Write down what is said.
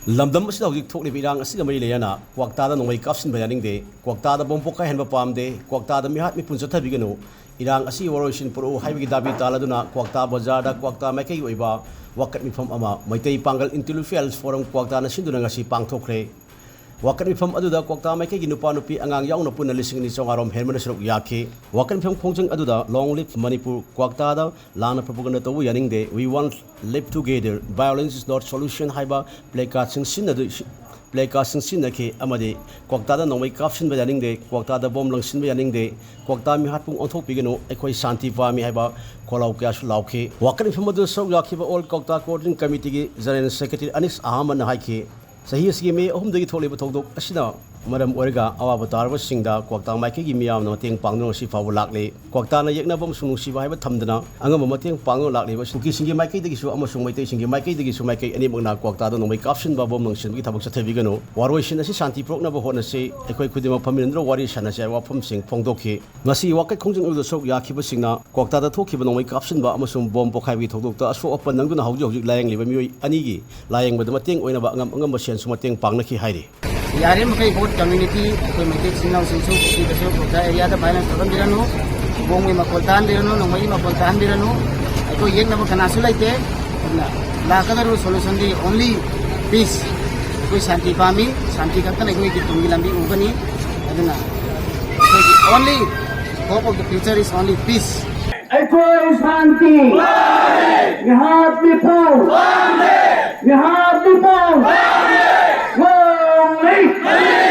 Lamdam asida hojik thokli birang asida mari leyana Kwakta da nongmai kapsin bayaning Kwakta da bompo kai henba pamde Kwakta da mihat mi punsa thabiganu irang asi waroisin puru haibigi dabi taladuna Kwakta bazar da Kwakta makai oiba wakat mifam ama maitai pangal intellectuals forum Kwakta na sinduna ngasi pangthokre wakat mifam aduda Kwakta makai gi nupa nupi angang yaung na punna lising ni songarom hermana seruk yakhe wakat mifam Khongjang aduda long live Manipur Kwakta da lana propaganda tawu yaningde we want live together violence is not solution haiba playcard sing sinake amade Kwakta da nongmai kapsin ba yaningde Kwakta da bom langsin ba yaningde Kwakta mi hatpung onthok pigeno ekhoi shanti pami haiba Khollao kya su Laokhre wakat mifam adu sok yakhiba all Kwakta coordinating committee gi general secretary Anis Ahmad na haike sahi asigi me ahumdagi tholiba thokdok asina maram orga awaba tarba singda Kwakta maike gi Meeyamna mateng pangno si fawu lakle Kwakta na yekna bom sunu si haiba thamdana angam mateng pangno lakle ba suki singi maike dagi su amasung maite singi maike dagi su maike ani magna Kwakta da nomai kapsin ba bom nangsin gi thabak sathebigano waroi sin asi shanti prokna ba hona se ekhoi khudima phaminandro wari sana se wafam sing phongdokhi ngasi wakai Khongjang udo sok yakhiba singna Kwakta da thokhiba nomai kapsin ba amasung bom pokhai bi thokdokta aso opan nangduna hauji hauji layang liba mioi ani gi layang ba mateng oina ba angam ba sen su mateng pangna khi hairi यारे मकई बहुत community कोई मकई सिंगनाव सिंसु किसी बसे Kota area दा balance करन दिरानु Bong में मकोलतान दिरानु नंगई मकोलतान दिरानु को येक नब कनासु लाइते ला कदर सॉल्यूशन दी ओनली पीस कोई शांति पामी शांति कतन कोई की तुंगी लंबी उगनी अदना only hope of the future is only peace कोई शांति यहाँ पीपल यहाँ पीपल Hey!